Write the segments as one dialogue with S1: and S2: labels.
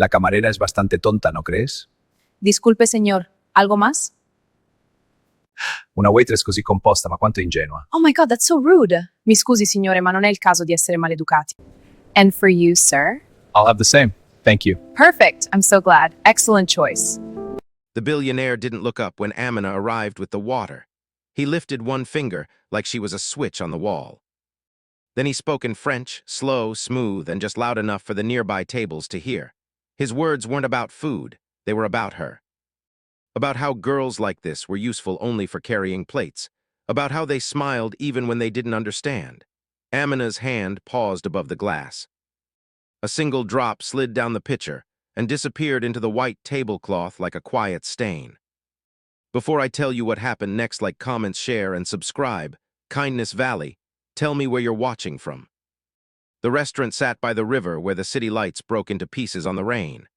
S1: La camarera es bastante tonta, ¿no crees?
S2: Disculpe, señor. ¿Algo más?
S1: Una waitress così composta, ma quanto ingenua.
S2: Oh my god, that's so rude. Mi scusi, signore, ma non è il caso di essere maleducati. And for you, sir?
S1: I'll have the same. Thank you.
S2: Perfect. I'm so glad. Excellent choice.
S3: The billionaire didn't look up when Amina arrived with the water. He lifted one finger like she was a switch on the wall. Then he spoke in French, slow, smooth, and just loud enough for the nearby tables to hear. His words weren't about food, they were about her. About how girls like this were useful only for carrying plates. About how they smiled even when they didn't understand. Amina's hand paused above the glass. A single drop slid down the pitcher and disappeared into the white tablecloth like a quiet stain. Before I tell you what happened next, like, comment, share, and subscribe. Kindness Valley, tell me where you're watching from. The restaurant sat by the river where the city lights broke into pieces on the rain.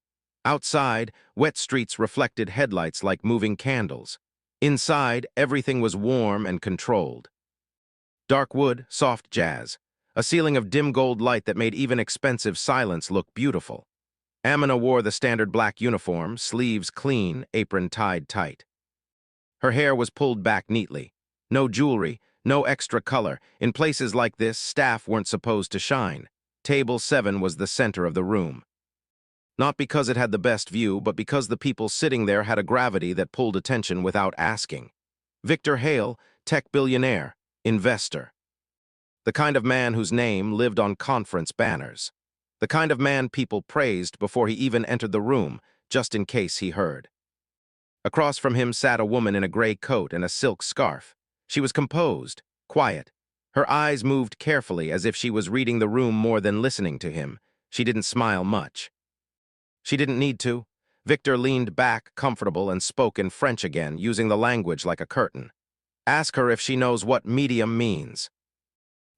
S3: Outside, wet streets reflected headlights like moving candles. Inside, everything was warm and controlled. Dark wood, soft jazz, a ceiling of dim gold light that made even expensive silence look beautiful. Amina wore the standard black uniform, sleeves clean, apron tied tight. Her hair was pulled back neatly. No jewelry, no extra color. In places like this, staff weren't supposed to shine. Table 7 was the center of the room. Not because it had the best view, but because the people sitting there had a gravity that pulled attention without asking. Victor Hale, tech billionaire, investor. The kind of man whose name lived on conference banners. The kind of man people praised before he even entered the room, just in case he heard. Across from him sat a woman in a gray coat and a silk scarf. She was composed, quiet. Her eyes moved carefully as if she was reading the room more than listening to him. She didn't smile much. She didn't need to. Victor leaned back, comfortable, and spoke in French again, using the language like a curtain. Ask her if she knows what medium means.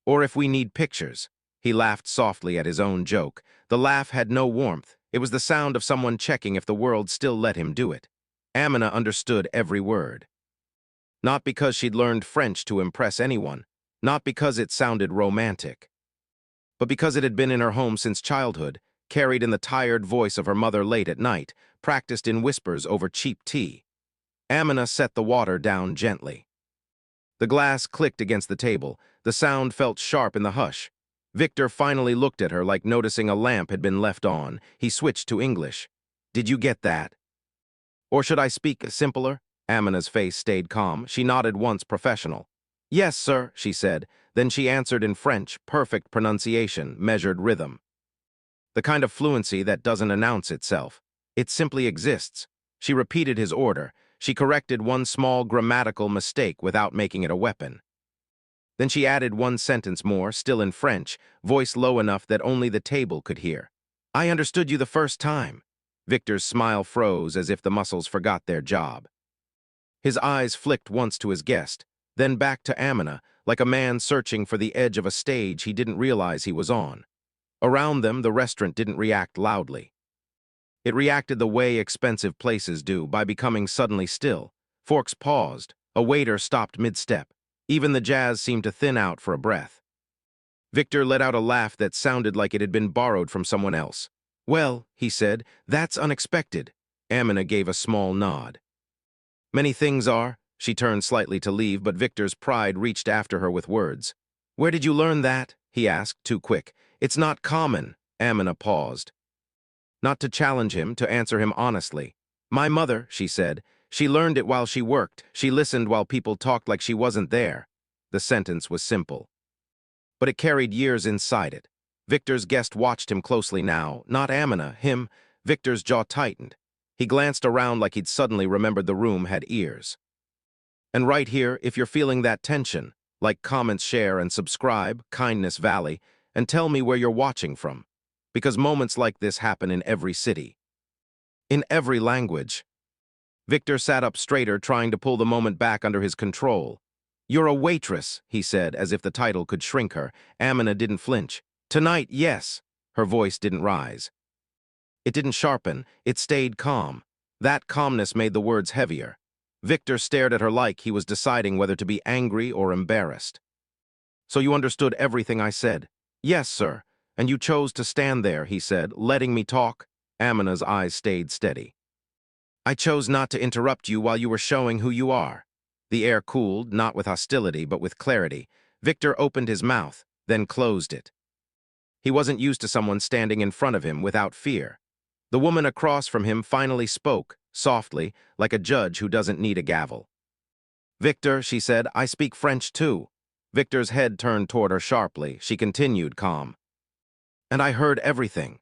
S3: Or if we need pictures. He laughed softly at his own joke. The laugh had no warmth. It was the sound of someone checking if the world still let him do it. Amina understood every word. Not because she'd learned French to impress anyone, not because it sounded romantic, but because it had been in her home since childhood, carried in the tired voice of her mother late at night, practiced in whispers over cheap tea. Amina set the water down gently. The glass clicked against the table. The sound felt sharp in the hush. Victor finally looked at her like noticing a lamp had been left on. He switched to English. Did you get that? Or should I speak simpler? Amina's face stayed calm. She nodded once, professional. Yes, sir, she said. Then she answered in French, perfect pronunciation, measured rhythm. The kind of fluency that doesn't announce itself. It simply exists. She repeated his order. She corrected one small grammatical mistake without making it a weapon. Then she added one sentence more, still in French, voice low enough that only the table could hear. I understood you the first time. Victor's smile froze as if the muscles forgot their job. His eyes flicked once to his guest, then back to Amina, like a man searching for the edge of a stage he didn't realize he was on. Around them, the restaurant didn't react loudly. It reacted the way expensive places do, by becoming suddenly still. Forks paused. A waiter stopped mid-step. Even the jazz seemed to thin out for a breath. Victor let out a laugh that sounded like it had been borrowed from someone else. Well, he said, that's unexpected. Amina gave a small nod. Many things are. She turned slightly to leave, but Victor's pride reached after her with words. Where did you learn that? He asked, too quick. It's not common. Amina paused. Not to challenge him, to answer him honestly. My mother, she said. She learned it while she worked. She listened while people talked like she wasn't there. The sentence was simple. But it carried years inside it. Victor's guest watched him closely now, not Amina, him. Victor's jaw tightened. He glanced around like he'd suddenly remembered the room had ears. And right here, if you're feeling that tension, like, comment, share, and subscribe, Kindness Valley, and tell me where you're watching from. Because moments like this happen in every city. In every language. Victor sat up straighter, trying to pull the moment back under his control. You're a waitress, he said, as if the title could shrink her. Amina didn't flinch. Tonight, yes. Her voice didn't rise. It didn't sharpen. It stayed calm. That calmness made the words heavier. Victor stared at her like he was deciding whether to be angry or embarrassed. So you understood everything I said? Yes, sir. And you chose to stand there, he said, letting me talk? Amina's eyes stayed steady. I chose not to interrupt you while you were showing who you are. The air cooled, not with hostility, but with clarity. Victor opened his mouth, then closed it. He wasn't used to someone standing in front of him without fear. The woman across from him finally spoke, softly, like a judge who doesn't need a gavel. Victor, she said, I speak French too. Victor's head turned toward her sharply. She continued, calm. And I heard everything.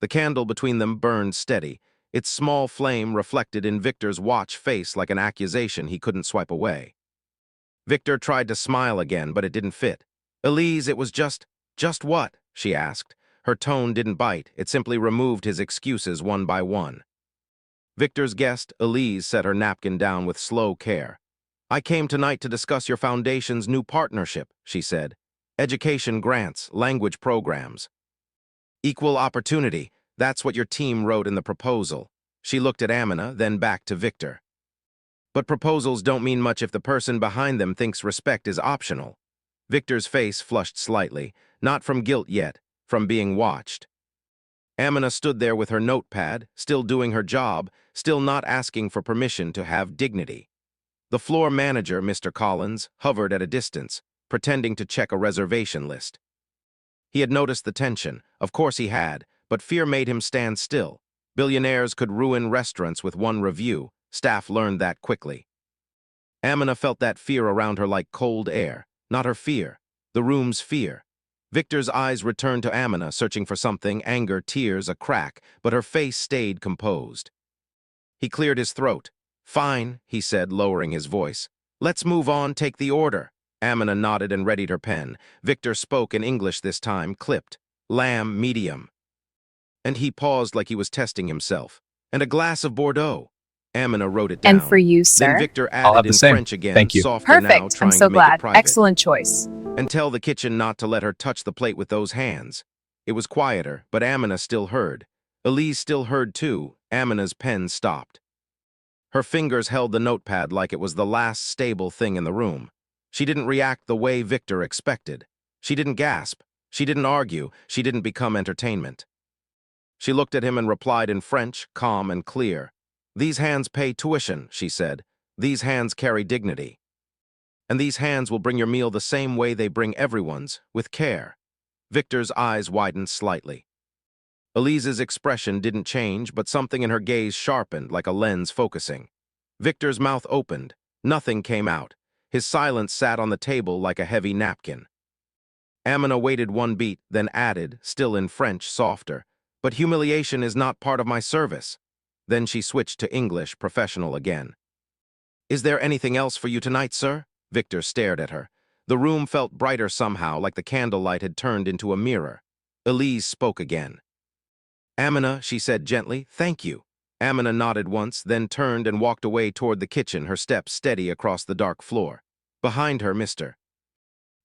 S3: The candle between them burned steady, its small flame reflected in Victor's watch face like an accusation he couldn't swipe away. Victor tried to smile again, but it didn't fit. Elise, it was just what? She asked. Her tone didn't bite, it simply removed his excuses one by one. Victor's guest, Elise, set her napkin down with slow care. I came tonight to discuss your foundation's new partnership, she said. Education grants, language programs. Equal opportunity, that's what your team wrote in the proposal. She looked at Amina, then back to Victor. But proposals don't mean much if the person behind them thinks respect is optional. Victor's face flushed slightly, not from guilt yet, from being watched. Amina stood there with her notepad, still doing her job, still not asking for permission to have dignity. The floor manager, Mr. Collins, hovered at a distance, pretending to check a reservation list. He had noticed the tension, of course he had, but fear made him stand still. Billionaires could ruin restaurants with one review, staff learned that quickly. Amina felt that fear around her like cold air, not her fear, the room's fear. Victor's eyes returned to Amina, searching for something, anger, tears, a crack, but her face stayed composed. He cleared his throat. Fine, he said, lowering his voice. Let's move on, take the order. Amina nodded and readied her pen. Victor spoke in English this time, clipped. Lamb, medium. And he paused like he was testing himself. And a glass of Bordeaux. Amina wrote it down.
S2: And for you,
S3: Then
S2: sir?
S3: Victor
S1: I'll
S3: added
S1: have the
S3: in
S1: same.
S3: French again,
S1: Thank you.
S3: softer now,
S2: Perfect. I'm
S3: trying
S2: so
S3: to make it
S2: glad.
S3: private.
S2: Excellent choice.
S3: And tell the kitchen not to let her touch the plate with those hands. It was quieter, but Amina still heard. Elise still heard too. Amina's pen stopped. Her fingers held the notepad like it was the last stable thing in the room. She didn't react the way Victor expected. She didn't gasp. She didn't argue. She didn't become entertainment. She looked at him and replied in French, calm and clear. These hands pay tuition, she said. These hands carry dignity. And these hands will bring your meal the same way they bring everyone's, with care. Victor's eyes widened slightly. Elise's expression didn't change, but something in her gaze sharpened like a lens focusing. Victor's mouth opened. Nothing came out. His silence sat on the table like a heavy napkin. Amina waited one beat, then added, still in French, softer, but humiliation is not part of my service. Then she switched to English, professional again. Is there anything else for you tonight, sir? Victor stared at her. The room felt brighter somehow, like the candlelight had turned into a mirror. Elise spoke again. Amina, she said gently, thank you. Amina nodded once, then turned and walked away toward the kitchen, her steps steady across the dark floor. Behind her, Mr.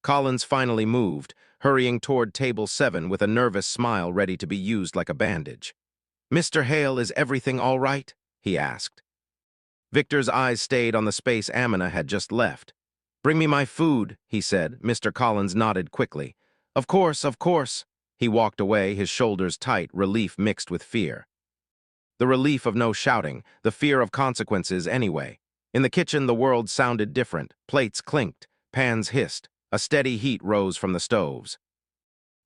S3: Collins finally moved, hurrying toward table 7 with a nervous smile ready to be used like a bandage. Mr. Hale, is everything all right? He asked. Victor's eyes stayed on the space Amina had just left. Bring me my food, he said. Mr. Collins nodded quickly. Of course, of course. He walked away, his shoulders tight, relief mixed with fear. The relief of no shouting, the fear of consequences anyway. In the kitchen, the world sounded different. Plates clinked, pans hissed. A steady heat rose from the stoves.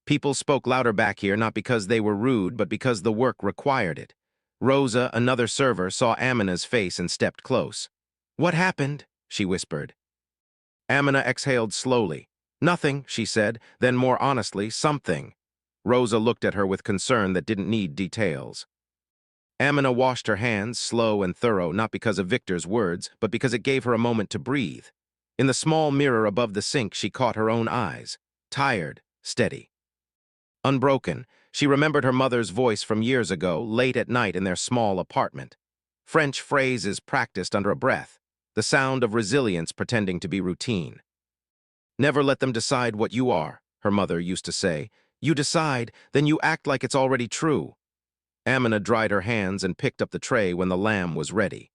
S3: People spoke louder back here, not because they were rude, but because the work required it. Rosa, another server, saw Amina's face and stepped close. What happened? She whispered. Amina exhaled slowly. Nothing, she said, then more honestly, something. Rosa looked at her with concern that didn't need details. Amina washed her hands, slow and thorough, not because of Victor's words, but because it gave her a moment to breathe. In the small mirror above the sink, she caught her own eyes. Tired, steady. Unbroken, she remembered her mother's voice from years ago, late at night in their small apartment. French phrases practiced under a breath, the sound of resilience pretending to be routine. Never let them decide what you are, her mother used to say. You decide, then you act like it's already true. Amina dried her hands and picked up the tray when the lamb was ready.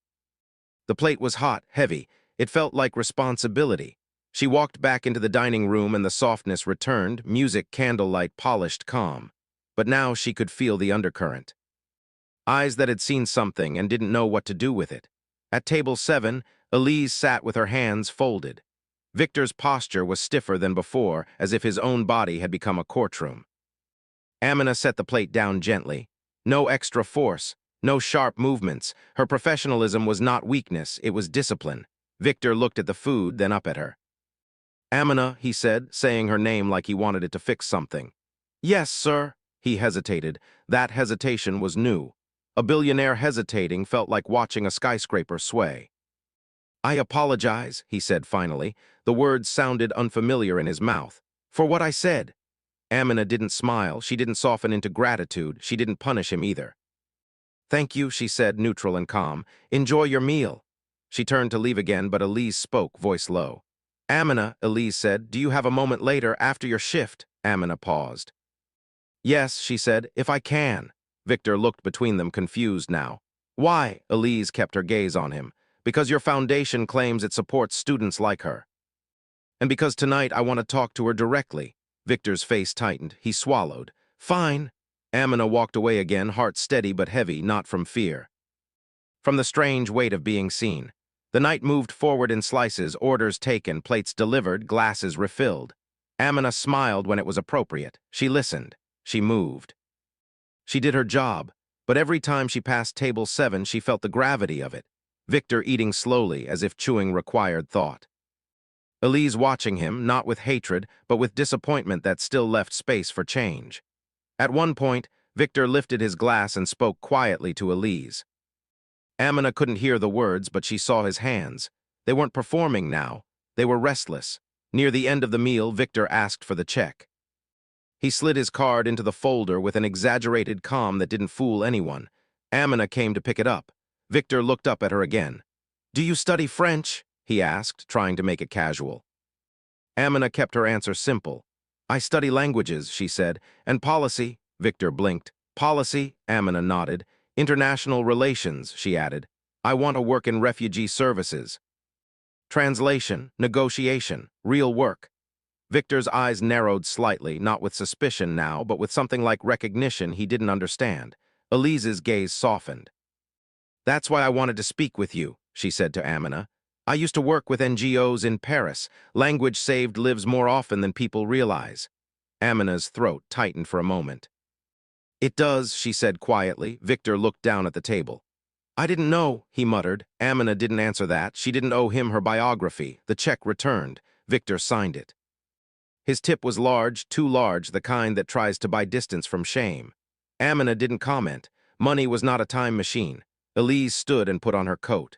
S3: The plate was hot, heavy. It felt like responsibility. She walked back into the dining room and the softness returned, music, candlelight, polished, calm. But now she could feel the undercurrent. eyes that had seen something and didn't know what to do with it. At table 7, Elise sat with her hands folded. Victor's posture was stiffer than before, as if his own body had become a courtroom. Amina set the plate down gently. No extra force, no sharp movements. Her professionalism was not weakness, it was discipline. Victor looked at the food, then up at her. Amina, he said, saying her name like he wanted it to fix something. Yes, sir. He hesitated. That hesitation was new. A billionaire hesitating felt like watching a skyscraper sway. I apologize, he said finally. The words sounded unfamiliar in his mouth. For what I said. Amina didn't smile, she didn't soften into gratitude, she didn't punish him either. Thank you, she said, neutral and calm. Enjoy your meal. She turned to leave again, but Elise spoke, voice low. Amina, Elise said, do you have a moment later after your shift? Amina paused. Yes, she said, if I can. Victor looked between them, confused now. Why? Elise kept her gaze on him. Because your foundation claims it supports students like her. And because tonight I want to talk to her directly. Victor's face tightened. He swallowed. Fine. Amina walked away again, heart steady but heavy, not from fear. From the strange weight of being seen. The night moved forward in slices, orders taken, plates delivered, glasses refilled. Amina smiled when it was appropriate. She listened. She moved. She did her job, but every time she passed table 7, she felt the gravity of it. Victor eating slowly, as if chewing required thought. Elise watching him, not with hatred, but with disappointment that still left space for change. At one point, Victor lifted his glass and spoke quietly to Elise. Amina couldn't hear the words, but she saw his hands. They weren't performing now. They were restless. Near the end of the meal, Victor asked for the check. He slid his card into the folder with an exaggerated calm that didn't fool anyone. Amina came to pick it up. Victor looked up at her again. Do you study French? He asked, trying to make it casual. Amina kept her answer simple. I study languages, she said, and policy. Victor blinked. Policy, Amina nodded. International relations, she added. I want to work in refugee services. Translation, negotiation, real work. Victor's eyes narrowed slightly, not with suspicion now, but with something like recognition he didn't understand. Elise's gaze softened. That's why I wanted to speak with you, she said to Amina. I used to work with NGOs in Paris. Language saved lives more often than people realize. Amina's throat tightened for a moment. It does, she said quietly. Victor looked down at the table. I didn't know, he muttered. Amina didn't answer that. She didn't owe him her biography. The check returned. Victor signed it. His tip was large, too large, the kind that tries to buy distance from shame. Amina didn't comment. Money was not a time machine. Elise stood and put on her coat.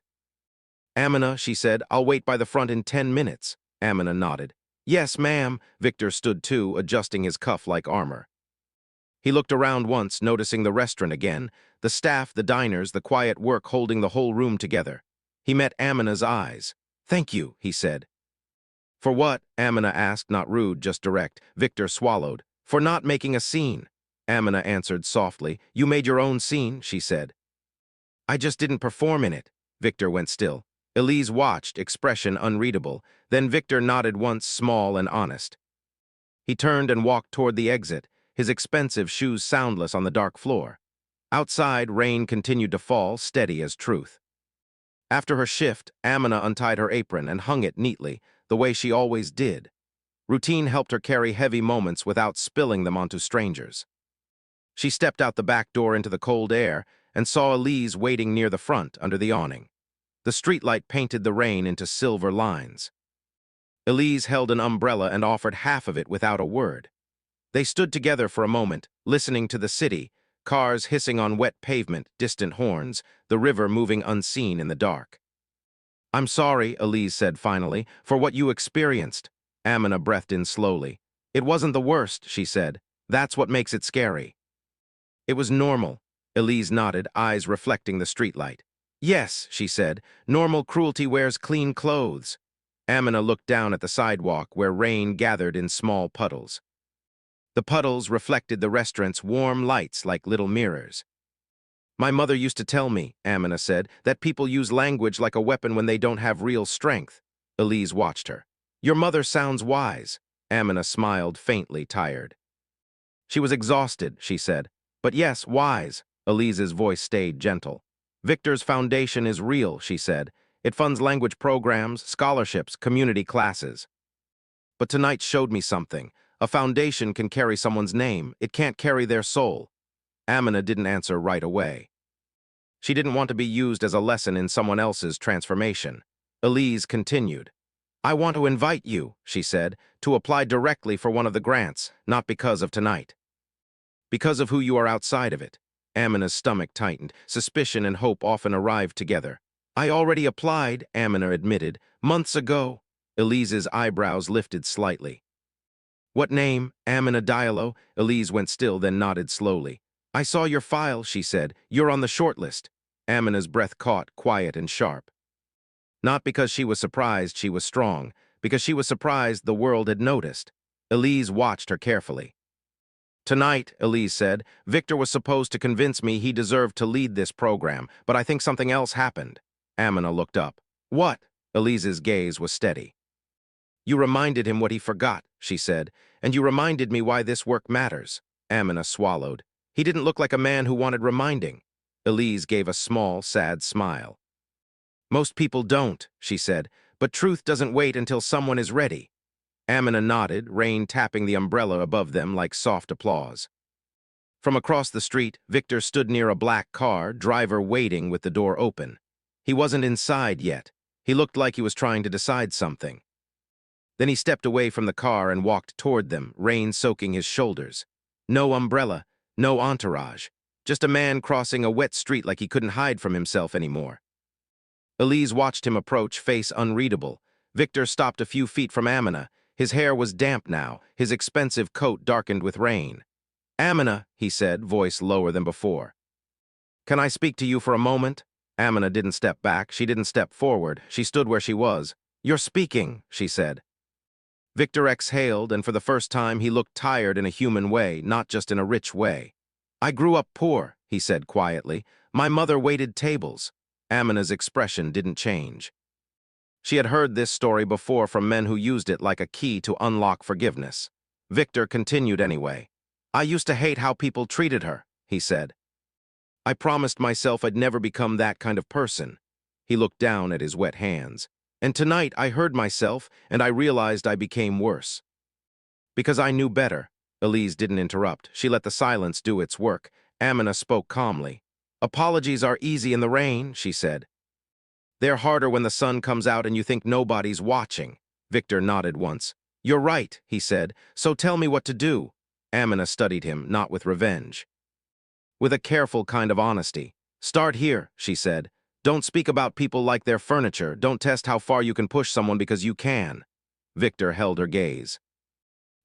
S3: Amina, she said, I'll wait by the front in 10 minutes. Amina nodded. Yes, ma'am. Victor stood too, adjusting his cuff like armor. He looked around once, noticing the restaurant again, the staff, the diners, the quiet work holding the whole room together. He met Amina's eyes. Thank you, he said. For what? Amina asked, not rude, just direct. Victor swallowed. For not making a scene. Amina answered softly. You made your own scene, she said. I just didn't perform in it. Victor went still. Elise watched, expression unreadable. Then Victor nodded once, small and honest. He turned and walked toward the exit, his expensive shoes soundless on the dark floor. Outside, rain continued to fall, steady as truth. After her shift, Amina untied her apron and hung it neatly, the way she always did. Routine helped her carry heavy moments without spilling them onto strangers. She stepped out the back door into the cold air and saw Elise waiting near the front under the awning. The streetlight painted the rain into silver lines. Elise held an umbrella and offered half of it without a word. They stood together for a moment, listening to the city, cars hissing on wet pavement, distant horns, the river moving unseen in the dark. I'm sorry, Elise said finally, for what you experienced. Amina breathed in slowly. It wasn't the worst, she said. That's what makes it scary. It was normal. Elise nodded, eyes reflecting the streetlight. Yes, she said, normal cruelty wears clean clothes. Amina looked down at the sidewalk where rain gathered in small puddles. The puddles reflected the restaurant's warm lights like little mirrors. My mother used to tell me, Amina said, that people use language like a weapon when they don't have real strength. Elise watched her. Your mother sounds wise. Amina smiled, faintly tired. She was exhausted, she said. But yes, wise. Elise's voice stayed gentle. Victor's foundation is real, she said. It funds language programs, scholarships, community classes. But tonight showed me something. A foundation can carry someone's name. It can't carry their soul. Amina didn't answer right away. She didn't want to be used as a lesson in someone else's transformation. Elise continued. I want to invite you, she said, to apply directly for one of the grants, not because of tonight. Because of who you are outside of it. Amina's stomach tightened. Suspicion and hope often arrived together. I already applied, Amina admitted, months ago. Elise's eyebrows lifted slightly. What name? Amina Diallo. Elise went still, then nodded slowly. I saw your file, she said. You're on the short list. Amina's breath caught, quiet and sharp. Not because she was surprised she was strong, because she was surprised the world had noticed. Elise watched her carefully. Tonight, Elise said, Victor was supposed to convince me he deserved to lead this program, but I think something else happened. Amina looked up. What? Elise's gaze was steady. You reminded him what he forgot, she said, and you reminded me why this work matters. Amina swallowed. He didn't look like a man who wanted reminding. Elise gave a small, sad smile. Most people don't, she said, but truth doesn't wait until someone is ready. Amina nodded, rain tapping the umbrella above them like soft applause. From across the street, Victor stood near a black car, driver waiting with the door open. He wasn't inside yet. He looked like he was trying to decide something. Then he stepped away from the car and walked toward them, rain soaking his shoulders. No umbrella, no entourage. Just a man crossing a wet street like he couldn't hide from himself anymore. Elise watched him approach, face unreadable. Victor stopped a few feet from Amina. His hair was damp now, his expensive coat darkened with rain. Amina, he said, voice lower than before. Can I speak to you for a moment? Amina didn't step back, she didn't step forward, she stood where she was. You're speaking, she said. Victor exhaled, and for the first time he looked tired in a human way, not just in a rich way. I grew up poor, he said quietly. My mother waited tables. Amina's expression didn't change. She had heard this story before from men who used it like a key to unlock forgiveness. Victor continued anyway. I used to hate how people treated her, he said. I promised myself I'd never become that kind of person. He looked down at his wet hands. And tonight I heard myself, and I realized I became worse. Because I knew better. Elise didn't interrupt. She let the silence do its work. Amina spoke calmly. Apologies are easy in the rain, she said. They're harder when the sun comes out and you think nobody's watching. Victor nodded once. You're right, he said, so tell me what to do. Amina studied him, not with revenge. With a careful kind of honesty. Start here, she said. Don't speak about people like they're furniture. Don't test how far you can push someone because you can. Victor held her gaze.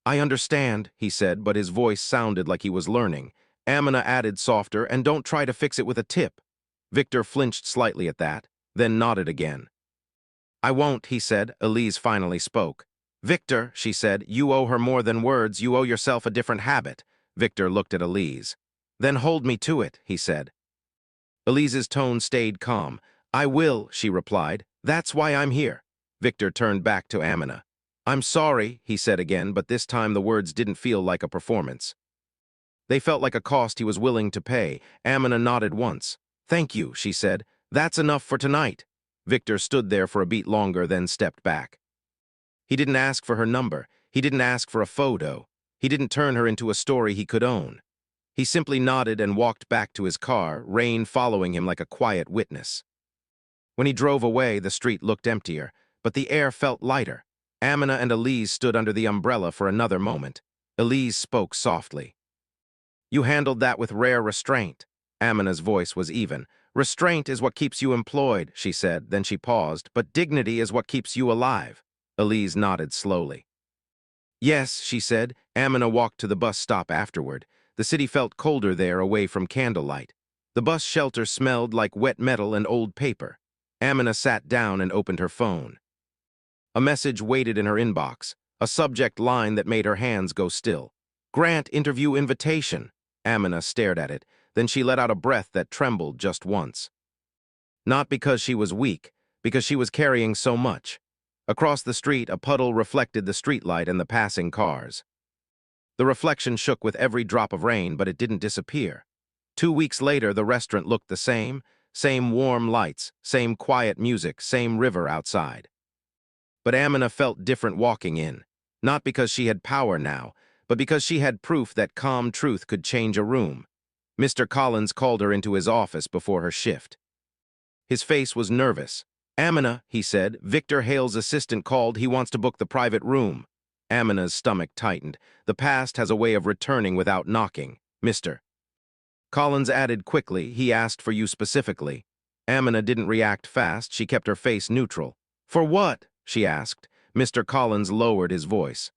S3: I understand, he said, but his voice sounded like he was learning. Amina added softer, and don't try to fix it with a tip. Victor flinched slightly at that, then nodded again. I won't, he said. Elise finally spoke. Victor, she said, you owe her more than words. You owe yourself a different habit. Victor looked at Elise. Then hold me to it, he said. Elise's tone stayed calm. I will, she replied. That's why I'm here. Victor turned back to Amina. I'm sorry, he said again, but this time the words didn't feel like a performance. They felt like a cost he was willing to pay. Amina nodded once. Thank you, she said. That's enough for tonight. Victor stood there for a beat longer, then stepped back. He didn't ask for her number. He didn't ask for a photo. He didn't turn her into a story he could own. He simply nodded and walked back to his car, rain following him like a quiet witness. When he drove away, the street looked emptier, but the air felt lighter. Amina and Elise stood under the umbrella for another moment. Elise spoke softly. You handled that with rare restraint. Amina's voice was even. Restraint is what keeps you employed, she said, then she paused, but dignity is what keeps you alive. Elise nodded slowly. Yes, she said. Amina walked to the bus stop afterward. The city felt colder there, away from candlelight. The bus shelter smelled like wet metal and old paper. Amina sat down and opened her phone. A message waited in her inbox, a subject line that made her hands go still. Grant interview invitation. Amina stared at it, then she let out a breath that trembled just once. Not because she was weak, because she was carrying so much. Across the street, a puddle reflected the streetlight and the passing cars. The reflection shook with every drop of rain, but it didn't disappear. 2 weeks later, the restaurant looked the same warm lights, same quiet music, same river outside. But Amina felt different walking in, not because she had power now, but because she had proof that calm truth could change a room. Mr. Collins called her into his office before her shift. His face was nervous. "Amina," he said, "Victor Hale's assistant called. He wants to book the private room." Amina's stomach tightened. The past has a way of returning without knocking. "Mr. Collins added quickly, he asked for you specifically." Amina didn't react fast. She kept her face neutral. "For what?" she asked. Mr. Collins lowered his voice.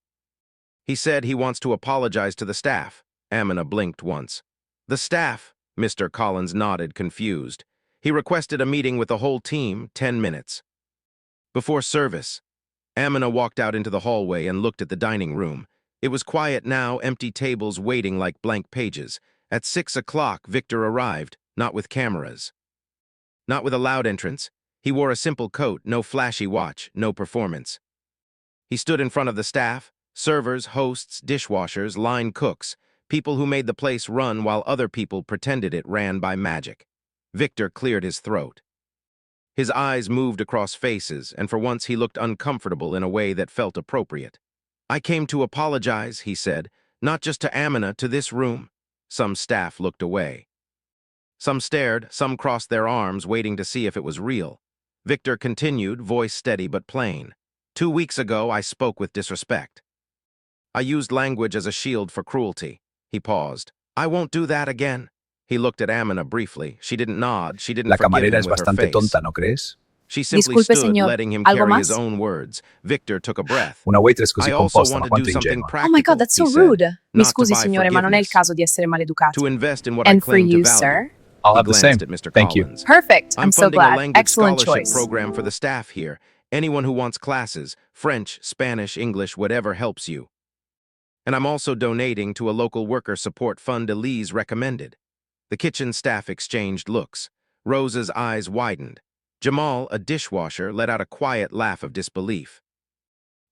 S3: "He said he wants to apologize to the staff." Amina blinked once. "The staff?" Mr. Collins nodded, confused. "He requested a meeting with the whole team, 10 minutes. Before service." Amina walked out into the hallway and looked at the dining room. It was quiet now, empty tables waiting like blank pages. At 6 o'clock, Victor arrived, not with cameras. Not with a loud entrance. He wore a simple coat, no flashy watch, no performance. He stood in front of the staff, servers, hosts, dishwashers, line cooks, people who made the place run while other people pretended it ran by magic. Victor cleared his throat. His eyes moved across faces, and for once he looked uncomfortable in a way that felt appropriate. "I came to apologize," he said, "not just to Amina, to this room." Some staff looked away. Some stared, some crossed their arms, waiting to see if it was real. Victor continued, voice steady but plain. "2 weeks ago, I spoke with disrespect. I used language as a shield for cruelty." He paused. "I won't do that again." He looked at Amina briefly. She didn't nod. She didn't
S1: La
S3: forgive
S1: camarera
S3: him
S1: es
S3: with her
S1: bastante
S3: face.
S1: tonta, ¿no crees?
S3: She simply
S2: Disculpe,
S3: stood,
S2: señor.
S3: letting him
S2: ¿Algo
S3: carry his
S2: más?
S3: own words. Victor took a breath.
S1: Una waitress così
S3: "I also
S1: composta,
S3: want
S1: ma
S3: to do
S1: quanto
S3: something
S1: ingenua.
S3: practical,"
S2: Oh my God, that's so
S3: he said,
S2: rude. Mi
S3: "not to
S2: scusi,
S3: buy
S2: signore, ma non è il
S3: forgiveness,
S2: caso di essere maleducati.
S3: to invest in what I
S2: And for
S3: claim to
S2: you,
S3: value."
S2: sir?
S1: I'll
S3: He
S1: have the
S3: glanced
S1: same.
S3: at Mr.
S1: Thank you.
S3: Collins.
S2: Perfect.
S3: "I'm
S2: I'm so
S3: funding a
S2: glad.
S3: language
S2: Excellent
S3: scholarship
S2: choice.
S3: program for the staff here. Anyone who wants classes, French, Spanish, English, whatever helps you. And I'm also donating to a local worker support fund Elise recommended." The kitchen staff exchanged looks. Rose's eyes widened. Jamal, a dishwasher, let out a quiet laugh of disbelief.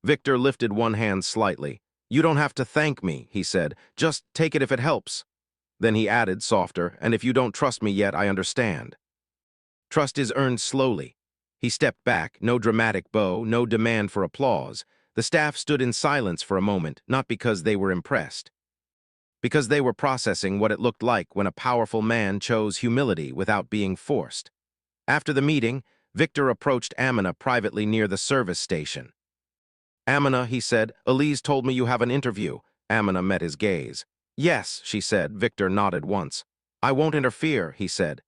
S3: Victor lifted one hand slightly. "You don't have to thank me," he said. "Just take it if it helps." Then he added, softer, "And if you don't trust me yet, I understand. Trust is earned slowly." He stepped back, no dramatic bow, no demand for applause. The staff stood in silence for a moment, not because they were impressed, because they were processing what it looked like when a powerful man chose humility without being forced. After the meeting, Victor approached Amina privately near the service station. "Amina," he said, "Elise told me you have an interview." Amina met his gaze. "Yes," she said. Victor nodded once. "I won't interfere," he said.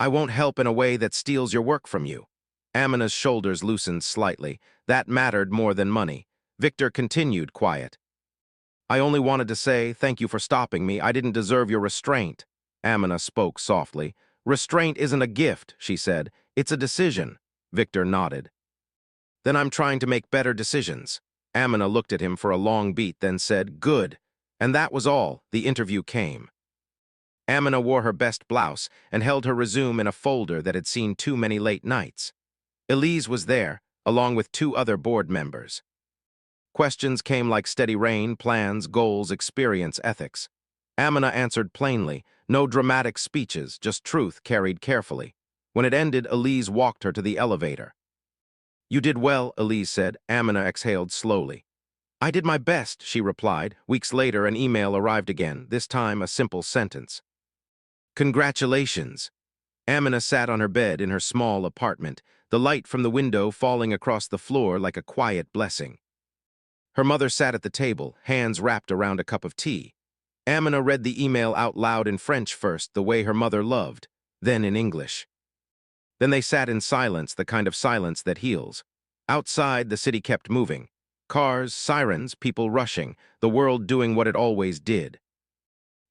S3: "I won't help in a way that steals your work from you." Amina's shoulders loosened slightly. That mattered more than money. Victor continued, quiet. "I only wanted to say thank you for stopping me. I didn't deserve your restraint." Amina spoke softly. "Restraint isn't a gift," she said. "It's a decision." Victor nodded. "Then I'm trying to make better decisions." Amina looked at him for a long beat, then said, "Good." And that was all. The interview came. Amina wore her best blouse and held her resume in a folder that had seen too many late nights. Elise was there, along with 2 other board members. Questions came like steady rain: plans, goals, experience, ethics. Amina answered plainly, no dramatic speeches, just truth carried carefully. When it ended, Elise walked her to the elevator. "You did well," Elise said. Amina exhaled slowly. "I did my best," she replied. Weeks later, an email arrived again, this time a simple sentence. "Congratulations." Amina sat on her bed in her small apartment, the light from the window falling across the floor like a quiet blessing. Her mother sat at the table, hands wrapped around a cup of tea. Amina read the email out loud in French first, the way her mother loved, then in English. Then they sat in silence, the kind of silence that heals. Outside, the city kept moving. Cars, sirens, people rushing, the world doing what it always did.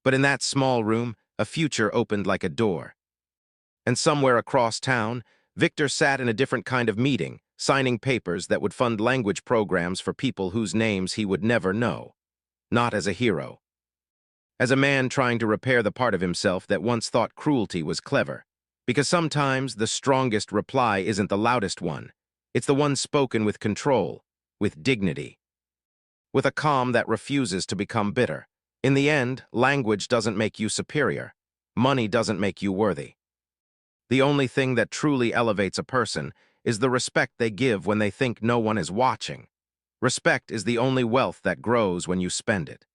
S3: But in that small room, a future opened like a door. And somewhere across town, Victor sat in a different kind of meeting, signing papers that would fund language programs for people whose names he would never know. Not as a hero. As a man trying to repair the part of himself that once thought cruelty was clever. Because sometimes the strongest reply isn't the loudest one. It's the one spoken with control, with dignity, with a calm that refuses to become bitter. In the end, language doesn't make you superior. Money doesn't make you worthy. The only thing that truly elevates a person is the respect they give when they think no one is watching. Respect is the only wealth that grows when you spend it.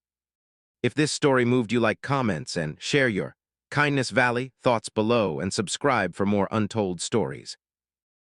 S3: If this story moved you, like comments and share your Kindness Valley thoughts below and subscribe for more untold stories.